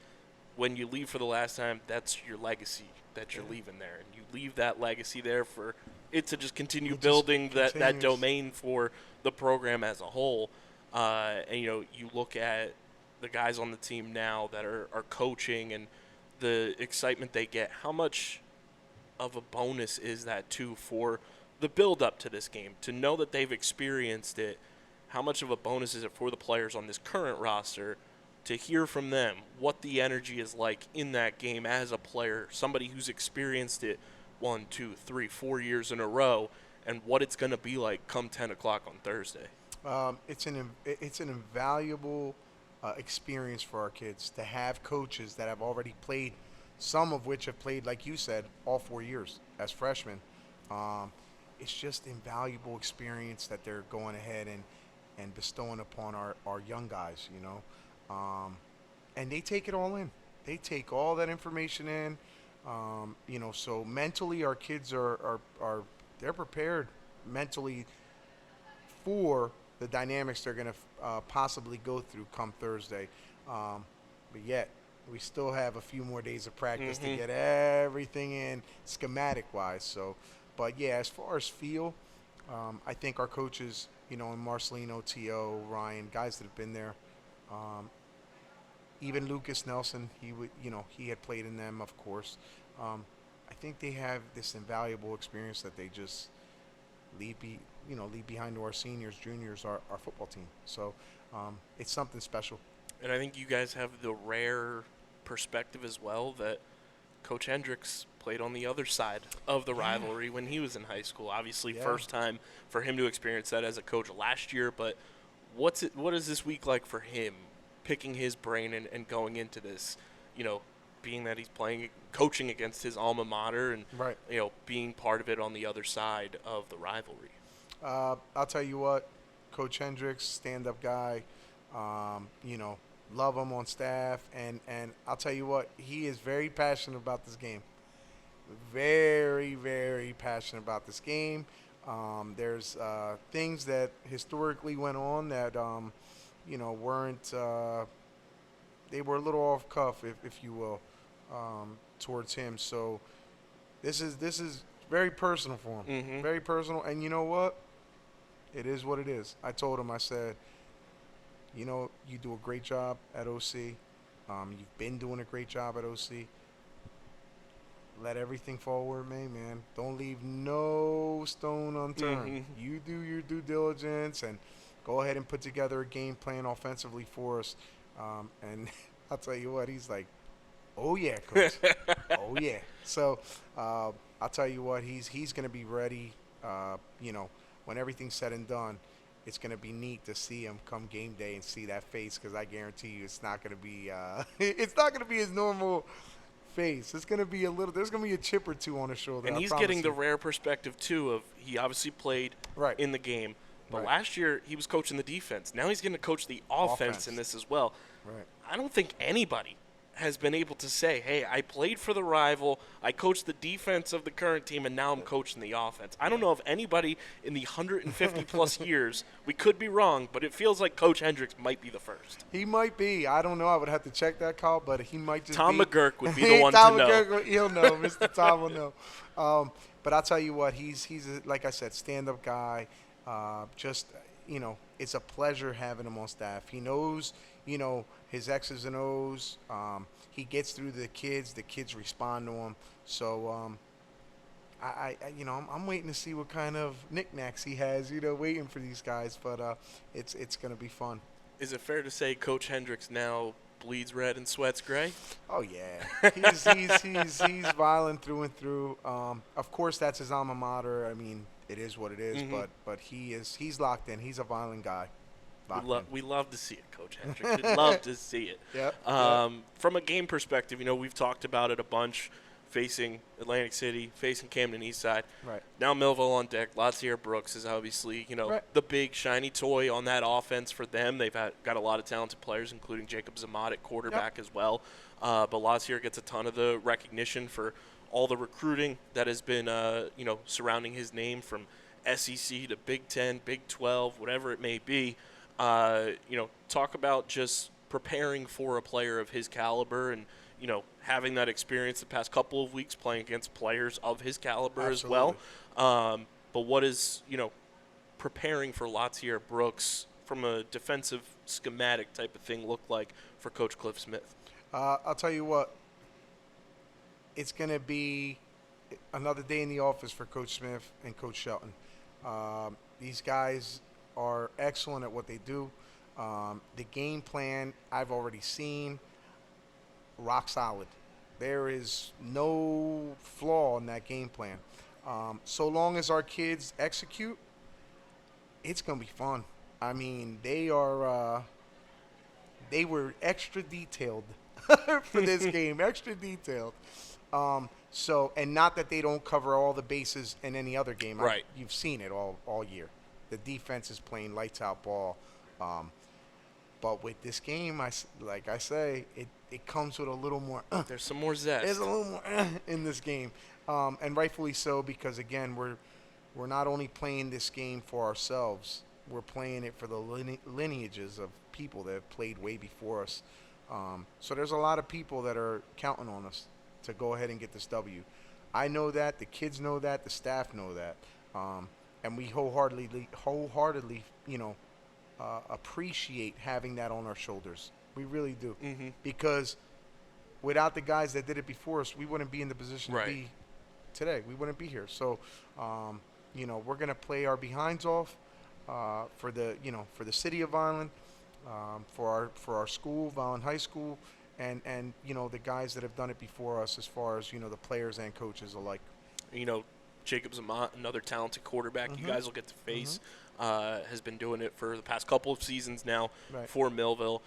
when you leave for the last time, that's your legacy that you're leaving there. And you leave that legacy there for it to just continue building that domain for the program as a whole. And, you look at the guys on the team now that are coaching and the excitement they get. How much of a bonus is that, too, for the build-up to this game? To know that they've experienced it, how much of a bonus is it for the players on this current roster to hear from them what the energy is like in that game as a player, somebody who's experienced it 1, 2, 3, 4 years in a row, and what it's going to be like come 10 o'clock on Thursday? It's an invaluable experience for our kids to have coaches that have already played, some of which have played, like you said, all 4 years as freshmen. It's just invaluable experience that they're going ahead and bestowing upon our young guys, and they take it all in. They take all that information in, so mentally our kids they're prepared mentally for the dynamics they're going to possibly go through come Thursday. But yet, we still have a few more days of practice to get everything in schematic-wise. So, but, yeah, as far as feel, I think our coaches, and Marcelino, T.O., Ryan, guys that have been there, even Lucas Nelson, he had played in them, of course. I think they have this invaluable experience that they just leave behind to our seniors, juniors, our football team. So it's something special. And I think you guys have the rare perspective as well that Coach Hendricks played on the other side of the rivalry when he was in high school. Obviously, first time for him to experience that as a coach last year. But what is this week like for him, picking his brain and going into this, being that he's coaching against his alma mater and, being part of it on the other side of the rivalry? I'll tell you what, Coach Hendricks, stand-up guy, love him on staff, and I'll tell you what, he is very passionate about this game. Very, very passionate about this game. There's things that historically went on that, weren't they were a little off cuff, if you will, towards him. So this is very personal for him. Very personal. And you know what? It is what it is. I told him, I said, you do a great job at OC. You've been doing a great job at OC. Let everything fall where it may, man. Don't leave no stone unturned. You do your due diligence and go ahead and put together a game plan offensively for us. And I'll tell you what, he's like, oh, yeah, Coach. Oh, yeah. So I'll tell you what, he's going to be ready, when everything's said and done. It's going to be neat to see him come game day and see that face, because I guarantee you it's not going to be it's not going to be his normal face. It's going to be there's going to be a chip or two on his shoulder. And he's getting the rare perspective, too, of he obviously played in the game. But last year he was coaching the defense. Now he's going to coach the offense in this as well. Right. I don't think anybody has been able to say, hey, I played for the rival, I coached the defense of the current team, and now I'm coaching the offense. I don't know if anybody in the 150-plus years, we could be wrong, but it feels like Coach Hendricks might be the first. He might be. I don't know. I would have to check that call, but he might just Tom be. McGurk would be the one to know. McGurk, he'll know. Mr. Tom will know. But I'll tell you what, he's like I said, stand-up guy. It's a pleasure having him on staff. He knows, his X's and O's. He gets through the kids respond to him. So, I'm waiting to see what kind of knickknacks he has, waiting for these guys. But it's going to be fun. Is it fair to say Coach Hendricks now bleeds red and sweats gray? Oh yeah, he's violent through and through. Of course, that's his alma mater. I mean, it is what it is. But he's locked in. He's a violent guy. We love to see it, Coach Hendricks. We'd love to see it. From a game perspective, we've talked about it a bunch, facing Atlantic City, facing Camden Eastside. Right. Now Millville on deck. Latsier Brooks is obviously, the big shiny toy on that offense for them. They've got a lot of talented players, including Jacob Zamat at quarterback as well. But Latsier gets a ton of the recognition for all the recruiting that has been, surrounding his name from SEC to Big 10, Big 12, whatever it may be. Talk about just preparing for a player of his caliber and, having that experience the past couple of weeks playing against players of his caliber as well. But what is, preparing for Latier Brooks from a defensive schematic type of thing look like for Coach Cliff Smith? I'll tell you what, it's going to be another day in the office for Coach Smith and Coach Shelton. These guys are excellent at what they do. The game plan I've already seen, rock solid. There is no flaw in that game plan. So long as our kids execute, it's going to be fun. I mean, they were extra detailed for this game, extra detailed. And not that they don't cover all the bases in any other game. Right. You've seen it all year. The defense is playing lights out ball. But with this game, like I say, it comes with a little more. There's some more zest. There's a little more in this game, and rightfully so, because again, we're not only playing this game for ourselves. We're playing it for the lineages of people that have played way before us. So there's a lot of people that are counting on us to go ahead and get this W. I know that, the kids know that, the staff know that, and we wholeheartedly, appreciate having that on our shoulders. We really do, because without the guys that did it before us, we wouldn't be in the position to be today. We wouldn't be here. So, we're gonna play our behinds off for the city of Vineland, for our school, Vineland High School, and the guys that have done it before us, as far as the players and coaches alike. Jacob Zamont, another talented quarterback you guys will get to face, has been doing it for the past couple of seasons now for Millville.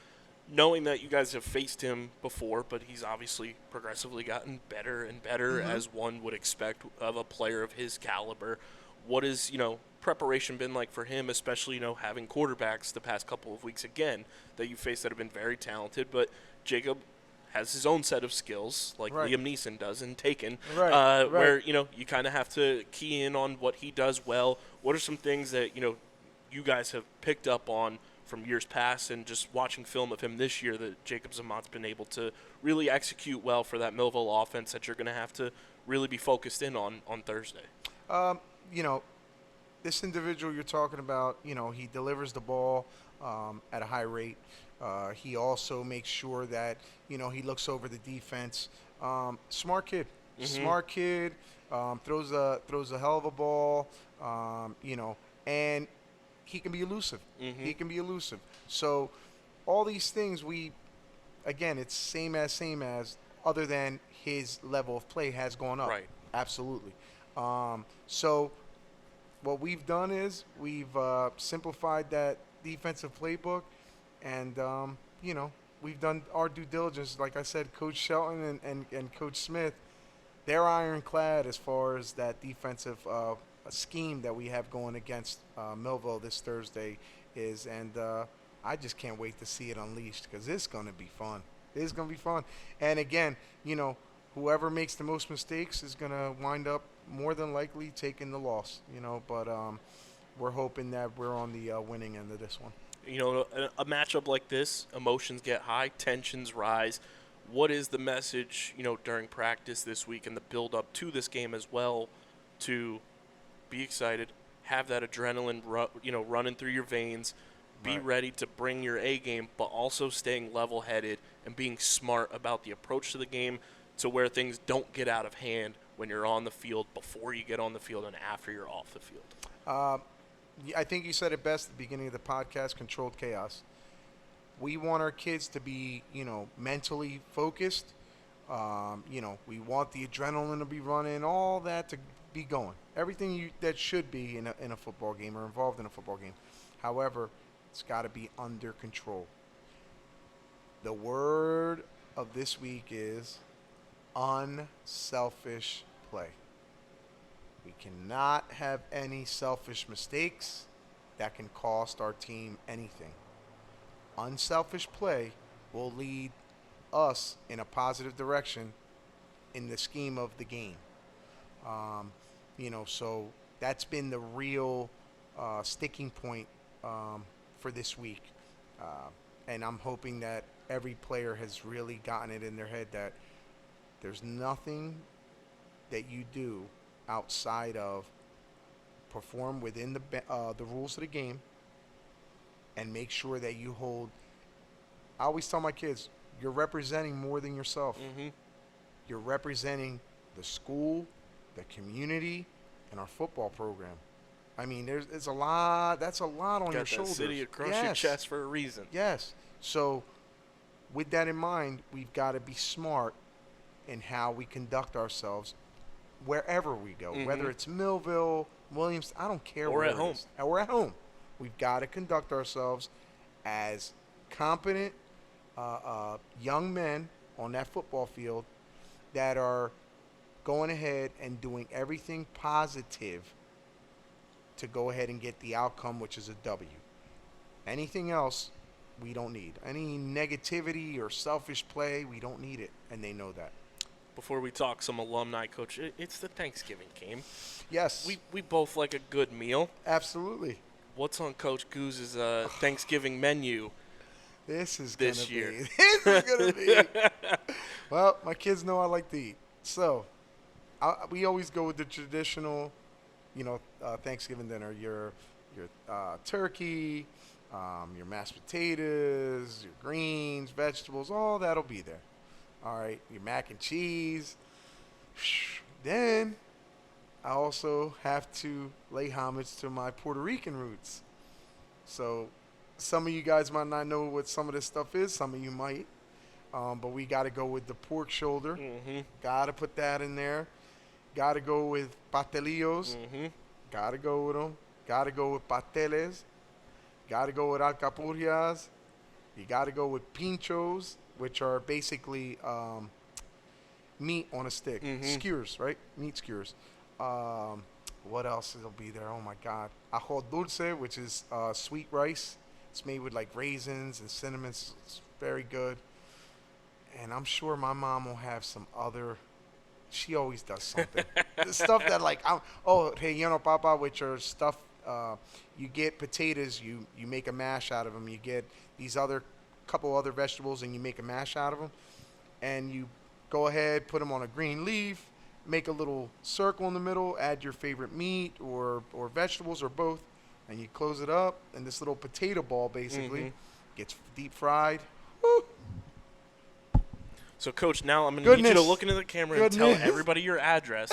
Knowing that you guys have faced him before, but he's obviously progressively gotten better and better, as one would expect of a player of his caliber. What has, preparation been like for him, especially, having quarterbacks the past couple of weeks, again, that you faced that have been very talented, but Jacob has his own set of skills, like Liam Neeson does in Taken, where, you kind of have to key in on what he does well. What are some things that, you guys have picked up on from years past and just watching film of him this year that Jacob Zamont's been able to really execute well for that Millville offense that you're going to have to really be focused in on Thursday? This individual you're talking about, he delivers the ball at a high rate. He also makes sure that, he looks over the defense. Smart kid. Smart kid. Throws a hell of a ball, and he can be elusive. He can be elusive. So all these things it's same as, other than his level of play has gone up. Right. Absolutely. So what we've done is we've simplified that defensive playbook, and, we've done our due diligence. Like I said, Coach Shelton and Coach Smith, they're ironclad as far as that defensive scheme that we have going against Millville this Thursday is, and I just can't wait to see it unleashed, because it's going to be fun. It's going to be fun. And again, whoever makes the most mistakes is going to wind up more than likely taking the loss, but we're hoping that we're on the winning end of this one. A matchup like this, emotions get high, tensions rise. What is the message, during practice this week and the build-up to this game as well, to be excited, have that adrenaline, running through your veins, be ready to bring your A game, but also staying level-headed and being smart about the approach to the game, to where things don't get out of hand when you're on the field, before you get on the field, and after you're off the field? I think you said it best at the beginning of the podcast: controlled chaos. We want our kids to be, mentally focused. We want the adrenaline to be running, all that to be going. Everything that should be in a football game or involved in a football game. However, it's got to be under control. The word of this week is unselfish play. We cannot have any selfish mistakes that can cost our team anything. Unselfish play will lead us in a positive direction in the scheme of the game. So that's been the real sticking point for this week. And I'm hoping that every player has really gotten it in their head that there's nothing that you do outside of perform within the rules of the game and make sure that you hold. I always tell my kids, you're representing more than yourself. Mm-hmm. You're representing the school, the community, and our football program. I mean, there's a lot. That's a lot on your shoulders. Got that city across your chest for a reason. Yes. So, with that in mind, we've got to be smart in how we conduct ourselves wherever we go. Mm-hmm. Whether it's Millville, Williams, I don't care. Or where at home. it is. Or at home. We've got to conduct ourselves as competent young men on that football field that are going ahead and doing everything positive to go ahead and get the outcome, which is a W. Anything else, we don't need. Any negativity or selfish play, we don't need it, and they know that. Before we talk some alumni, Coach, it's the Thanksgiving game. Yes. We both like a good meal. Absolutely. What's on Coach Guz's Thanksgiving menu This year? This is going to be. Well, my kids know I like to eat. So, we always go with the traditional, Thanksgiving dinner. Your turkey, your mashed potatoes, your greens, vegetables, all that'll be there. All right, your mac and cheese. Then I also have to lay homage to my Puerto Rican roots. So some of you guys might not know what some of this stuff is. Some of you might. But we got to go with the pork shoulder. Mm-hmm. Got to put that in there. Got to go with pastelillos. Mm-hmm. Got to go with them. Got to go with pasteles. Got to go with alcapurrias. You got to go with pinchos, which are basically meat on a stick. Mm-hmm. Skewers, right? Meat skewers. What else will be there? Oh, my God. Ajo dulce, which is sweet rice. It's made with, like, raisins and cinnamon. It's very good. And I'm sure my mom will have some other. She always does something. The stuff that, like, relleno papa, which are stuff. You get potatoes, you make a mash out of them. You get these couple other vegetables, and you make a mash out of them. And you go ahead, put them on a green leaf, make a little circle in the middle, add your favorite meat or vegetables or both, and you close it up. And this little potato ball basically gets deep fried. Woo. So, Coach, now I'm going to need you to look into the camera and tell everybody your address.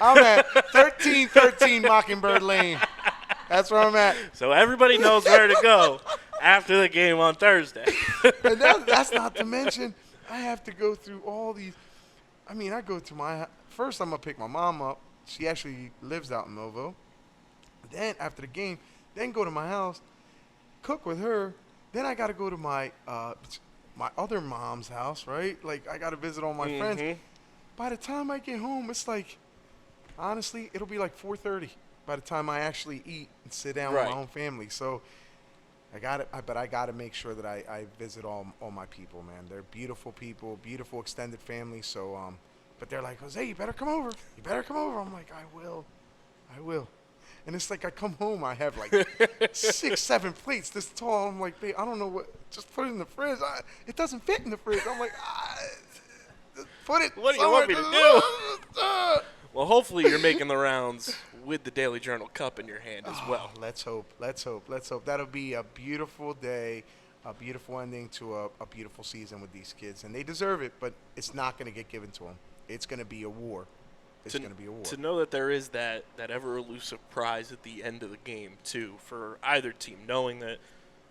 I'm at 1313 Mockingbird Lane. That's where I'm at. So everybody knows where to go after the game on Thursday. And that's not to mention, I have to go through all these. I mean, I go to first I'm going to pick my mom up. She actually lives out in Millville. Then after the game, then go to my house, cook with her. Then I got to go to my other mom's house, right? Like, I got to visit all my friends. By the time I get home, it's like, honestly, it'll be like 4:30 by the time I actually eat and sit down with my own family. So I got it, but I got to make sure that I visit all my people, man. They're beautiful people, beautiful extended family. So, but they're like, Jose, you better come over. You better come over. I'm like, I will. And it's like I come home, I have like 6, 7 plates this tall. I'm like, babe, I don't know what. Just put it in the fridge. It doesn't fit in the fridge. I'm like, put it. What do you want me to do? Well, hopefully you're making the rounds with the Daily Journal cup in your hand as well. Let's hope. That'll be a beautiful day, a beautiful ending to a beautiful season with these kids. And they deserve it, but it's not going to get given to them. It's going to be a war. It's going to be a war. To know that there is that ever-elusive prize at the end of the game, too, for either team, knowing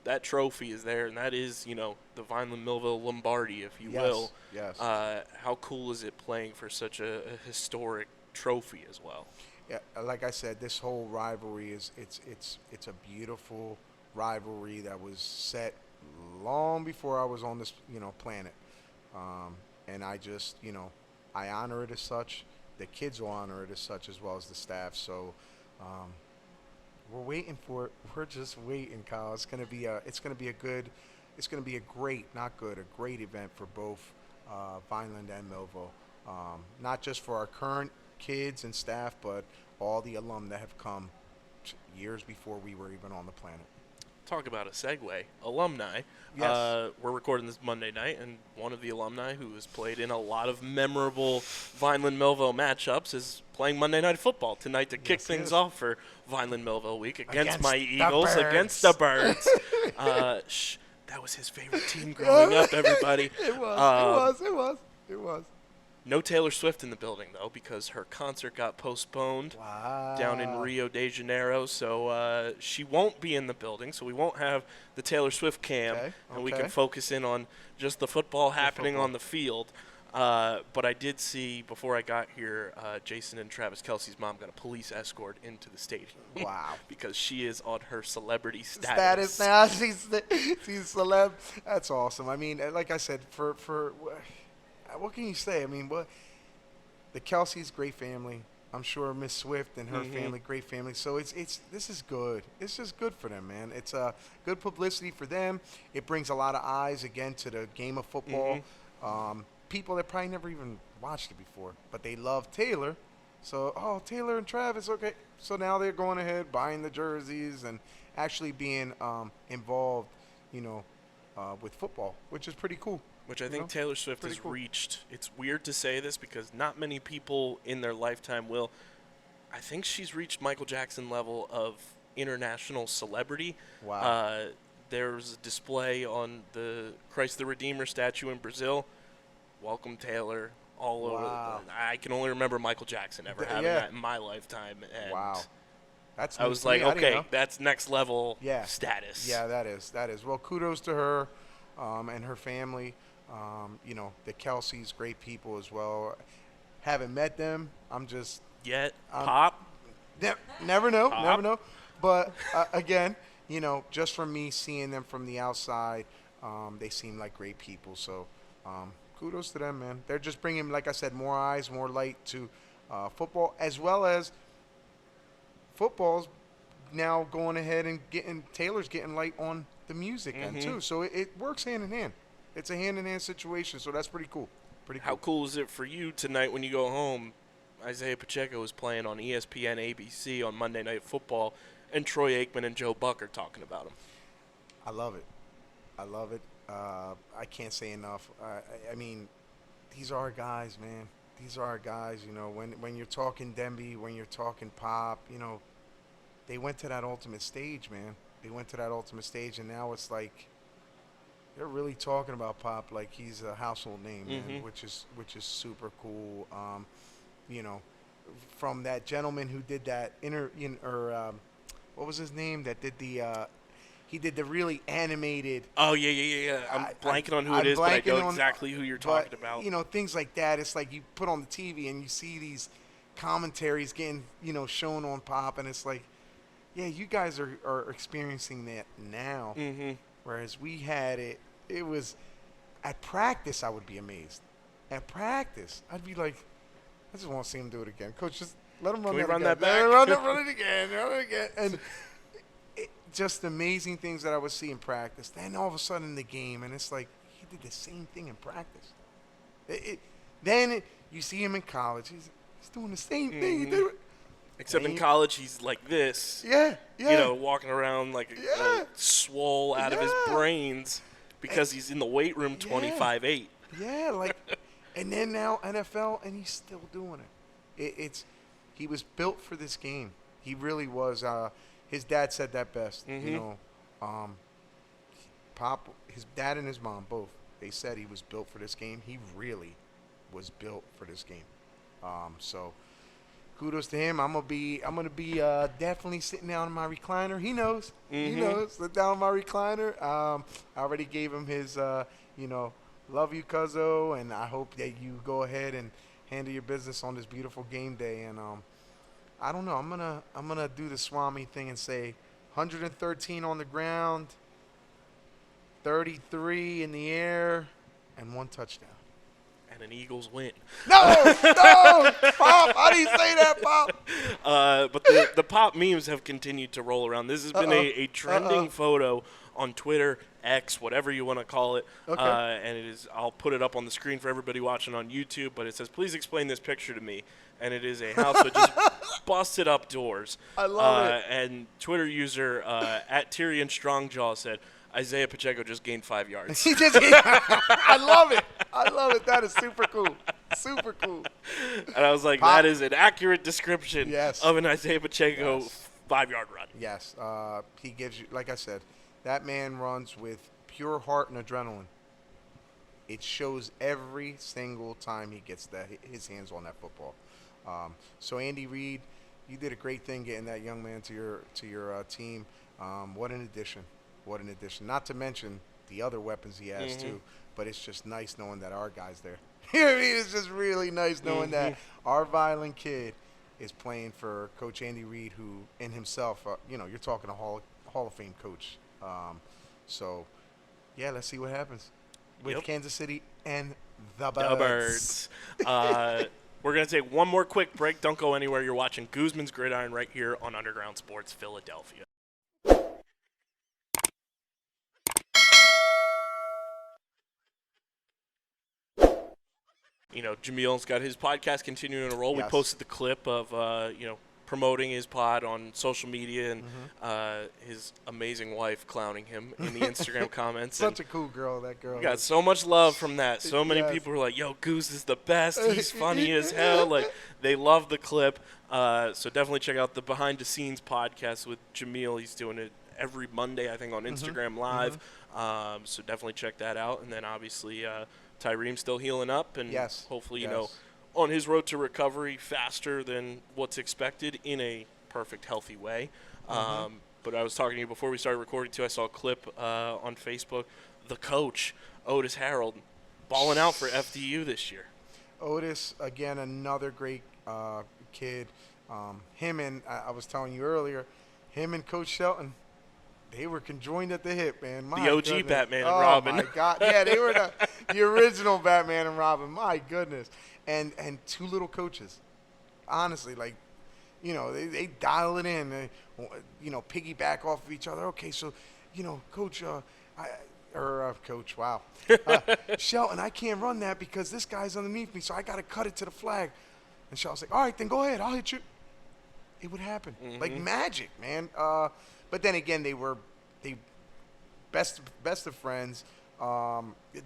that trophy is there, and that is, the Vineland Millville Lombardi, if you will. Yes. How cool is it playing for such a historic trophy as well? Yeah, like I said, this whole rivalry it's a beautiful rivalry that was set long before I was on this planet, and I just I honor it as such. The kids will honor it as such, as well as the staff. So we're waiting for it. We're just waiting, Kyle. It's gonna be a great event for both Vineland and Millville. Not just for our current kids and staff, but all the alum that have come years before we were even on the planet. Talk about a segue. Alumni. Yes. We're recording this Monday night, and one of the alumni who has played in a lot of memorable Vineland-Millville matchups is playing Monday Night Football tonight to kick things off for Vineland-Millville week against my Eagles, against the Birds. That was his favorite team growing up, everybody. It was. No Taylor Swift in the building, though, because her concert got postponed down in Rio de Janeiro. So she won't be in the building, so we won't have the Taylor Swift cam, and we can focus in on just the football happening on the field. But I did see, before I got here, Jason and Travis Kelce's mom got a police escort into the stadium. Wow. Because she is on her celebrity status. Now. She's celeb. That's awesome. I mean, like I said, for what can you say? I mean, the Kelce's great family. I'm sure Miss Swift and her family, great family. So this is good. It's just good for them, man. It's good publicity for them. It brings a lot of eyes again to the game of football. People that probably never even watched it before, but they love Taylor. So, Taylor and Travis, okay. So now they're going ahead, buying the jerseys and actually being involved, with football, which is pretty cool. Which I think Taylor Swift has reached. It's weird to say this because not many people in their lifetime will. I think she's reached Michael Jackson level of international celebrity. Wow. There's a display on the Christ the Redeemer statue in Brazil. Welcome Taylor all over. I can only remember Michael Jackson ever having that in my lifetime. And That's I was like, okay, that's next level status. Yeah, that is. Well, kudos to her and her family. The Kelce's great people as well. Haven't met them. Pop. Never know. But again, just from me seeing them from the outside, they seem like great people. So kudos to them, man. They're just bringing, like I said, more eyes, more light to football, as well as football's now going ahead and Taylor's getting light on the music end too. So it works hand in hand. It's a hand-in-hand situation, so that's pretty cool. How cool is it for you tonight when you go home? Isaiah Pacheco is playing on ESPN ABC on Monday Night Football, and Troy Aikman and Joe Buck are talking about him. I love it. I can't say enough. I mean, these are our guys, man. These are our guys. When you're talking Demby, when you're talking Pop, they went to that ultimate stage, man. They went to that ultimate stage, and now it's like they're really talking about Pop like he's a household name, man, which is super cool. From that gentleman who did that what was his name? That did he did the really animated. Oh yeah. I'm blanking on who it is, but I know exactly who you're talking about. Things like that. It's like you put on the TV and you see these commentaries getting shown on Pop, and it's like, yeah, you guys are experiencing that now. Whereas we had it. It was at practice. I would be amazed. At practice, I'd be like, I just want to see him do it again. Coach, just let him run that back. Run it again. And just amazing things that I would see in practice. Then all of a sudden in the game, and it's like he did the same thing in practice. Then you see him in college. He's doing the same thing. He did it. Except in college, he's like this. Yeah. Walking around like swole out of his brains because he's in the weight room 25/8. Yeah, and then now NFL, and he's still doing it. He was built for this game. He really was. His dad said that best. Pop, his dad and his mom both. They said he was built for this game. He really was built for this game. So kudos to him. I'm gonna be definitely sitting down in my recliner. He knows. He knows. Sit down in my recliner. I already gave him his love you, cuzzo, and I hope that you go ahead and handle your business on this beautiful game day. And I don't know. I'm gonna do the Swami thing and say 113 on the ground, 33 in the air, and 1 touchdown. And an Eagles win. No, Pop. How do you say that, Pop? But the Pop memes have continued to roll around. This has been a trending photo on Twitter, X, whatever you want to call it. Okay. And it is. I'll put it up on the screen for everybody watching on YouTube. But it says, "Please explain this picture to me." And it is a house with just busted up doors. I love it. And Twitter user at Tyrion Strongjaw said, Isaiah Pacheco just gained 5 yards. I love it. I love it. That is super cool. Super cool. And I was like, that is an accurate description of an Isaiah Pacheco 5-yard run. Yes. He gives you, like I said, that man runs with pure heart and adrenaline. It shows every single time he gets his hands on that football. So Andy Reid, you did a great thing getting that young man to your team. What an addition. What an addition. Not to mention the other weapons he has, too. But it's just nice knowing that our guy's there. I mean, it's just really nice knowing that our violent kid is playing for Coach Andy Reid, who in himself, you're talking a Hall of Fame coach. So, yeah, let's see what happens with Kansas City and the Birds. We're going to take one more quick break. Don't go anywhere. You're watching Guzman's Gridiron right here on Underground Sports Philadelphia. Jamil's got his podcast continuing to roll. Yes. We posted the clip of, promoting his pod on social media and his amazing wife clowning him in the Instagram comments. Such a cool girl, that girl. Got so much love from that. So many people were like, yo, Goose is the best. He's funny as hell. Like, they love the clip. So definitely check out the Behind the Scenes podcast with Jamil. He's doing it every Monday, I think, on Instagram Live. So definitely check that out. And then obviously Tyreem's still healing up, and hopefully, on his road to recovery faster than what's expected in a perfect, healthy way. But I was talking to you before we started recording, too. I saw a clip on Facebook. The coach, Otis Harold, balling out for FDU this year. Otis, again, another great kid. I was telling you earlier, him and Coach Shelton, they were conjoined at the hip, man. The OG Batman and Robin. Oh, my God. Yeah, they were the original Batman and Robin. My goodness. And two little coaches. Honestly, they dial it in. They, piggyback off of each other. Okay, so, Coach, Coach, wow. Shelton, I can't run that because this guy's underneath me, so I got to cut it to the flag. And Shelton's like, all right, then go ahead. I'll hit you. It would happen. Like magic, man. But then again, they best of friends.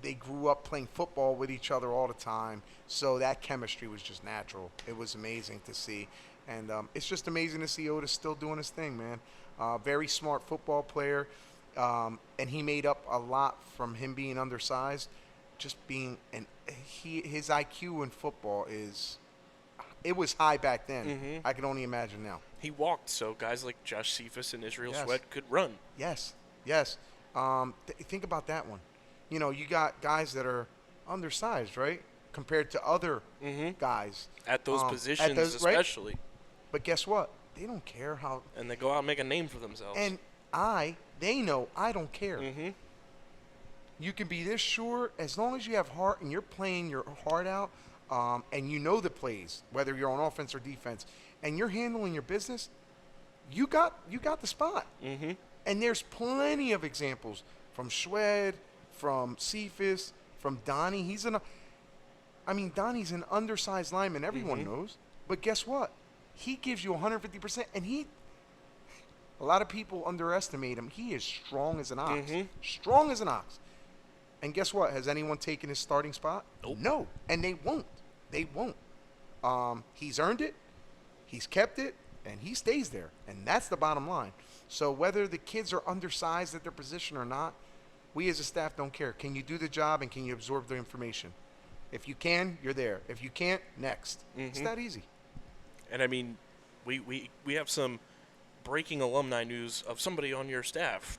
They grew up playing football with each other all the time, so that chemistry was just natural. It was amazing to see, and it's just amazing to see Otis still doing his thing, man. Very smart football player, and he made up a lot from him being undersized. Just being his IQ in football it was high back then. I can only imagine now. He walked, so guys like Josh Cephas and Israel Sweat could run. Yes. Think about that one. You got guys that are undersized, right, compared to other guys. At those positions especially. Right? But guess what? They don't care how. And they go out and make a name for themselves. And they know I don't care. You can be this short as long as you have heart and you're playing your heart out. And you know the plays, whether you're on offense or defense, and you're handling your business, you got the spot. And there's plenty of examples from Schwed, from Cephas, from Donnie. Donnie's an undersized lineman. Everyone knows. But guess what? He gives you 150%, and a lot of people underestimate him. He is strong as an ox. Strong as an ox. And guess what? Has anyone taken his starting spot? Nope. No. And they won't. They won't. He's earned it. He's kept it. And he stays there. And that's the bottom line. So whether the kids are undersized at their position or not, we as a staff don't care. Can you do the job and can you absorb the information? If you can, you're there. If you can't, next. It's that easy. And, we have some breaking alumni news of somebody on your staff.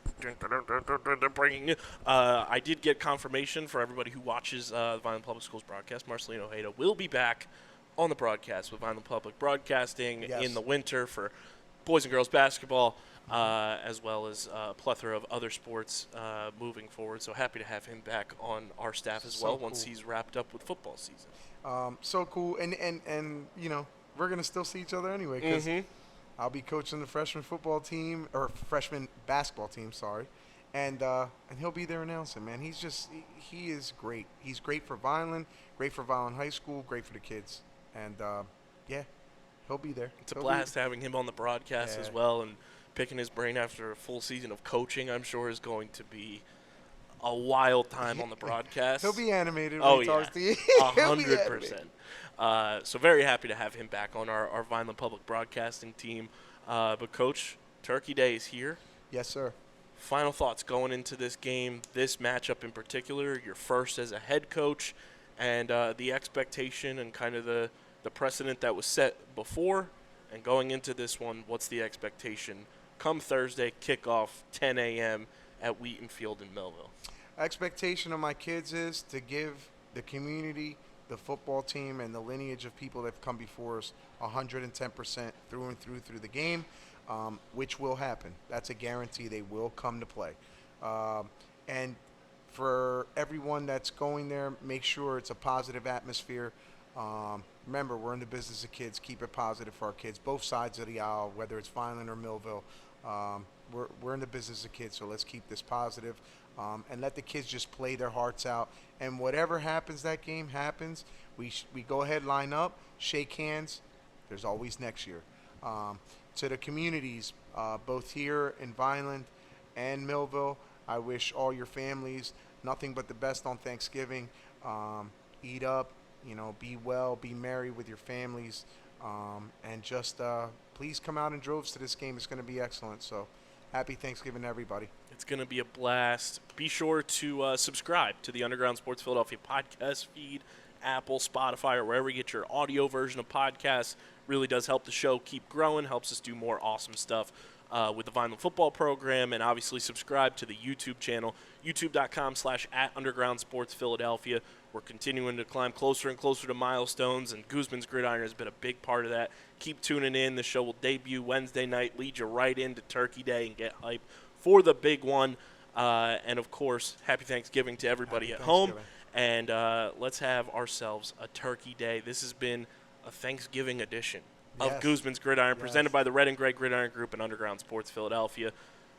Breaking news. I did get confirmation for everybody who watches the Vineland Public Schools broadcast. Marcelino Ojeda will be back on the broadcast with Vineland Public Broadcasting in the winter for boys and girls basketball, as well as a plethora of other sports moving forward. So happy to have him back on our staff as well once he's wrapped up with football season. So cool. And we're going to still see each other anyway because I'll be coaching the freshman football team, or freshman basketball team, sorry. and he'll be there announcing. Man, he is great. He's great for Vineland, great for Vineland High School, great for the kids, and yeah, he'll be there. It's a He'll blast having him on the broadcast as well, and picking his brain after a full season of coaching, I'm sure, is going to be a wild time on the broadcast. He'll be animated when he talks to you. 100%. So very happy to have him back on our Vineland Public Broadcasting team. But, Coach, Turkey Day is here. Yes, sir. Final thoughts going into this game, this matchup in particular, your first as a head coach, and the expectation and kind of the precedent that was set before, and going into this one, what's the expectation come Thursday, kickoff, 10 a.m. at Wheaton Field in Millville? Expectation of my kids is to give the community, the football team, and the lineage of people that have come before us 110% through and through the game, which will happen. That's a guarantee. They will come to play. And for everyone that's going there, make sure it's a positive atmosphere. Remember, we're in the business of kids. Keep it positive for our kids, both sides of the aisle, whether it's Vineland or Millville. We're in the business of kids, so let's keep this positive, and let the kids just play their hearts out. And whatever happens that game happens. We go ahead, line up, shake hands. There's always next year. To the communities, both here in Vineland and Millville, I wish all your families nothing but the best on Thanksgiving. Eat up, be well, be merry with your families, and just please come out in droves to this game. It's going to be excellent. So happy Thanksgiving to everybody. It's going to be a blast. Be sure to subscribe to the Underground Sports Philadelphia podcast feed, Apple, Spotify, or wherever you get your audio version of podcasts. Really does help the show keep growing, helps us do more awesome stuff with the Vineland football program, and obviously subscribe to the YouTube channel, youtube.com/@undergroundsportsphiladelphia. We're continuing to climb closer and closer to milestones, and Guzman's Gridiron has been a big part of that. Keep tuning in. The show will debut Wednesday night, lead you right into Turkey Day and get hype for the big one. And, of course, happy Thanksgiving to everybody at home. And let's have ourselves a Turkey Day. This has been a Thanksgiving edition of Guzman's Gridiron, presented by the Red and Gray Gridiron Group and Underground Sports Philadelphia.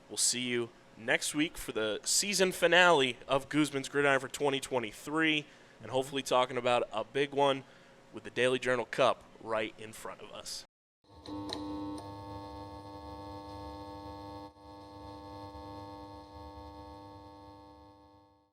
We'll see you next week for the season finale of Guzman's Gridiron for 2023, and hopefully talking about a big one with the Daily Journal Cup right in front of us.